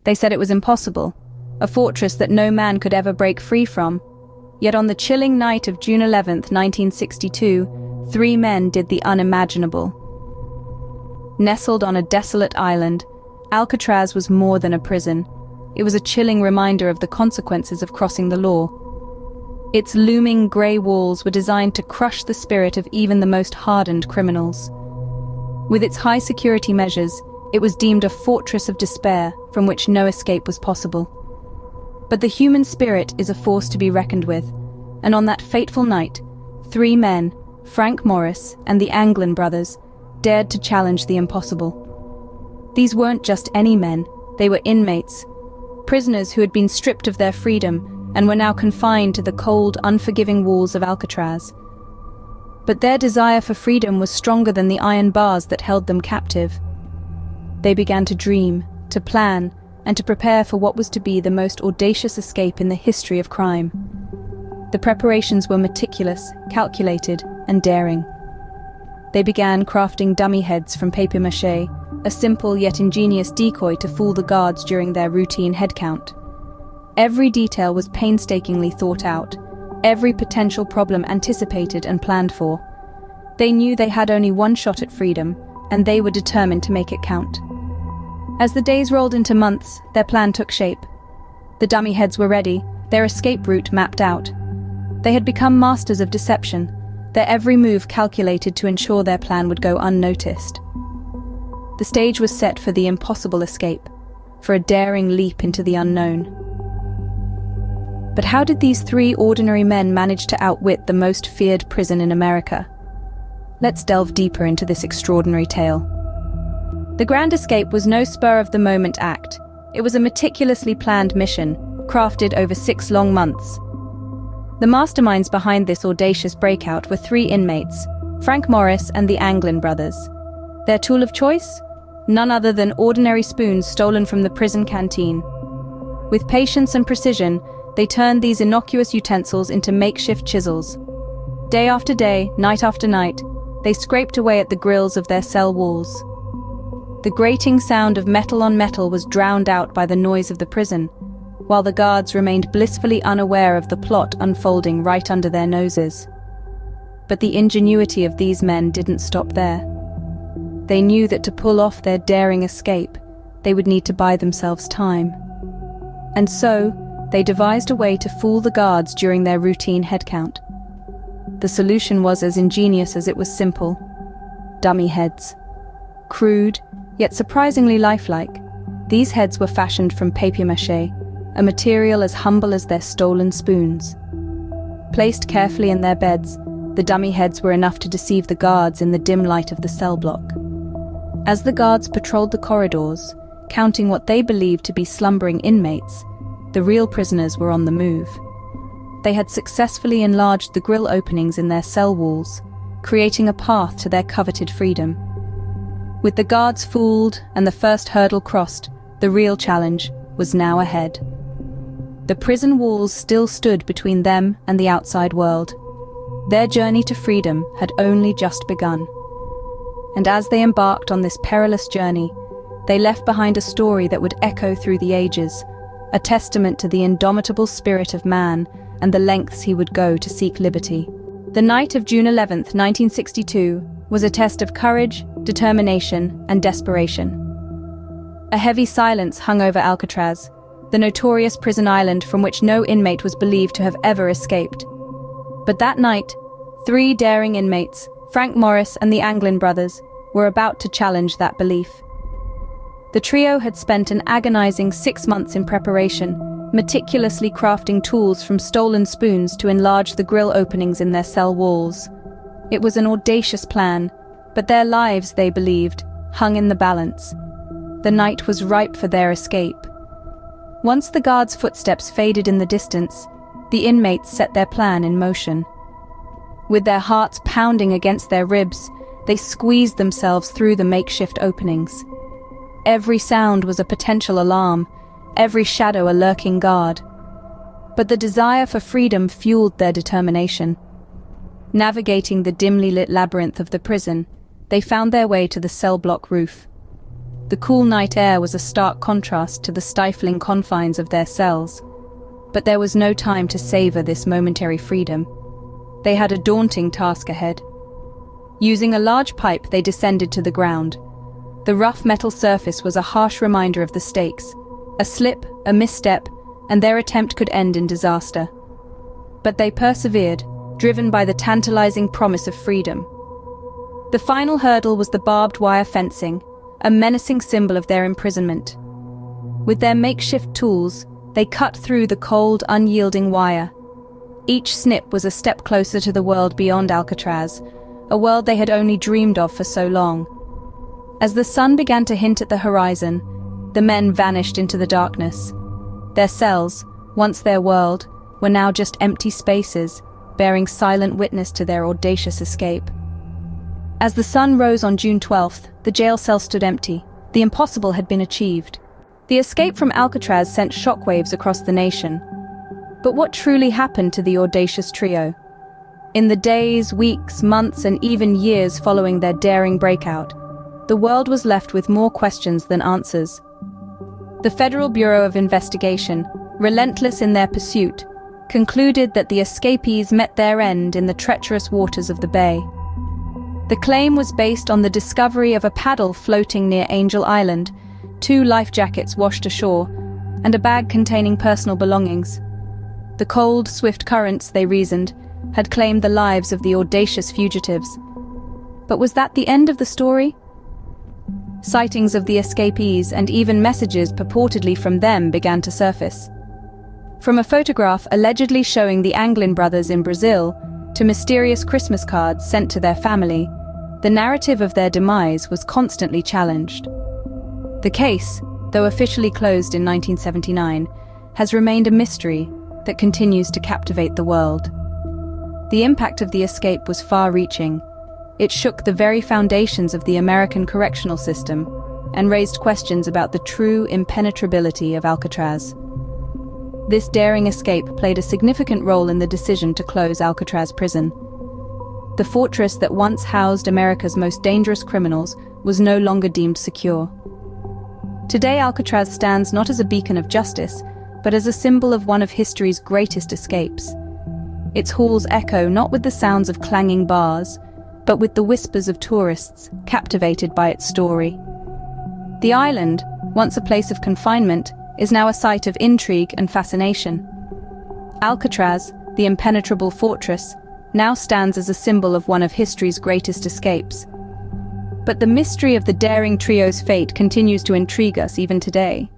They said it was impossible, a fortress that no man could ever break free from. Yet on the chilling night of June 11th, 1962, 3 men did the unimaginable. Nestled on a desolate island, Alcatraz was more than a prison. It was a chilling reminder of the consequences of crossing the law. Its looming grey walls were designed to crush the spirit of even the most hardened criminals. With its high security measures, it was deemed a fortress of despair from which no escape was possible. But the human spirit is a force to be reckoned with, and on that fateful night, 3 men, Frank Morris and the Anglin brothers, dared to challenge the impossible. These weren't just any men, they were inmates, prisoners who had been stripped of their freedom and were now confined to the cold, unforgiving walls of Alcatraz. But their desire for freedom was stronger than the iron bars that held them captive. They began to dream, to plan, and to prepare for what was to be the most audacious escape in the history of crime. The preparations were meticulous, calculated, and daring. They began crafting dummy heads from papier-mâché, a simple yet ingenious decoy to fool the guards during their routine head count. Every detail was painstakingly thought out, every potential problem anticipated and planned for. They knew they had only one shot at freedom, and they were determined to make it count. As the days rolled into months, their plan took shape. The dummy heads were ready, their escape route mapped out. They had become masters of deception, their every move calculated to ensure their plan would go unnoticed. The stage was set for the impossible escape, for a daring leap into the unknown. But how did these 3 ordinary men manage to outwit the most feared prison in America? Let's delve deeper into this extraordinary tale. The grand escape was no spur-of-the-moment act. It was a meticulously planned mission, crafted over 6 long months. The masterminds behind this audacious breakout were 3 inmates, Frank Morris and the Anglin brothers. Their tool of choice? None other than ordinary spoons stolen from the prison canteen. With patience and precision, they turned these innocuous utensils into makeshift chisels. Day after day, night after night, they scraped away at the grills of their cell walls. The grating sound of metal on metal was drowned out by the noise of the prison, while the guards remained blissfully unaware of the plot unfolding right under their noses. But the ingenuity of these men didn't stop there. They knew that to pull off their daring escape, they would need to buy themselves time. And so, they devised a way to fool the guards during their routine head count. The solution was as ingenious as it was simple. Dummy heads. Crude, yet surprisingly lifelike, these heads were fashioned from papier-mâché, a material as humble as their stolen spoons. Placed carefully in their beds, the dummy heads were enough to deceive the guards in the dim light of the cell block. As the guards patrolled the corridors, counting what they believed to be slumbering inmates, the real prisoners were on the move. They had successfully enlarged the grill openings in their cell walls, creating a path to their coveted freedom. With the guards fooled and the first hurdle crossed, the real challenge was now ahead. The prison walls still stood between them and the outside world. Their journey to freedom had only just begun. And as they embarked on this perilous journey, they left behind a story that would echo through the ages, a testament to the indomitable spirit of man and the lengths he would go to seek liberty. The night of June 11th, 1962, was a test of courage, determination, and desperation. A heavy silence hung over Alcatraz, the notorious prison island from which no inmate was believed to have ever escaped. But that night, 3 daring inmates, Frank Morris and the Anglin brothers, were about to challenge that belief. The trio had spent an agonizing 6 months in preparation, meticulously crafting tools from stolen spoons to enlarge the grill openings in their cell walls. It was an audacious plan, but their lives, they believed, hung in the balance. The night was ripe for their escape. Once the guards' footsteps faded in the distance, the inmates set their plan in motion. With their hearts pounding against their ribs, they squeezed themselves through the makeshift openings. Every sound was a potential alarm, every shadow a lurking guard. But the desire for freedom fueled their determination. Navigating the dimly lit labyrinth of the prison, they found their way to the cell block roof. The cool night air was a stark contrast to the stifling confines of their cells. But there was no time to savor this momentary freedom. They had a daunting task ahead. Using a large pipe, they descended to the ground. The rough metal surface was a harsh reminder of the stakes. A slip, a misstep, and their attempt could end in disaster. But they persevered, driven by the tantalizing promise of freedom. The final hurdle was the barbed wire fencing, a menacing symbol of their imprisonment. With their makeshift tools, they cut through the cold, unyielding wire. Each snip was a step closer to the world beyond Alcatraz, a world they had only dreamed of for so long. As the sun began to hint at the horizon, the men vanished into the darkness. Their cells, once their world, were now just empty spaces, bearing silent witness to their audacious escape. As the sun rose on June 12th, the jail cell stood empty. The impossible had been achieved. The escape from Alcatraz sent shockwaves across the nation. But what truly happened to the audacious trio? In the days, weeks, months, and even years following their daring breakout, the world was left with more questions than answers. The Federal Bureau of Investigation, relentless in their pursuit, concluded that the escapees met their end in the treacherous waters of the bay. The claim was based on the discovery of a paddle floating near Angel Island, 2 life jackets washed ashore, and a bag containing personal belongings. The cold, swift currents, they reasoned, had claimed the lives of the audacious fugitives. But was that the end of the story? Sightings of the escapees and even messages purportedly from them began to surface. From a photograph allegedly showing the Anglin brothers in Brazil to mysterious Christmas cards sent to their family, the narrative of their demise was constantly challenged. The case, though officially closed in 1979, has remained a mystery that continues to captivate the world. The impact of the escape was far-reaching. It shook the very foundations of the American correctional system and raised questions about the true impenetrability of Alcatraz. This daring escape played a significant role in the decision to close Alcatraz prison. The fortress that once housed America's most dangerous criminals was no longer deemed secure. Today, Alcatraz stands not as a beacon of justice, but as a symbol of one of history's greatest escapes. Its halls echo not with the sounds of clanging bars, but with the whispers of tourists captivated by its story. The island, once a place of confinement, is now a site of intrigue and fascination. Alcatraz, the impenetrable fortress, now stands as a symbol of one of history's greatest escapes. But the mystery of the daring trio's fate continues to intrigue us even today.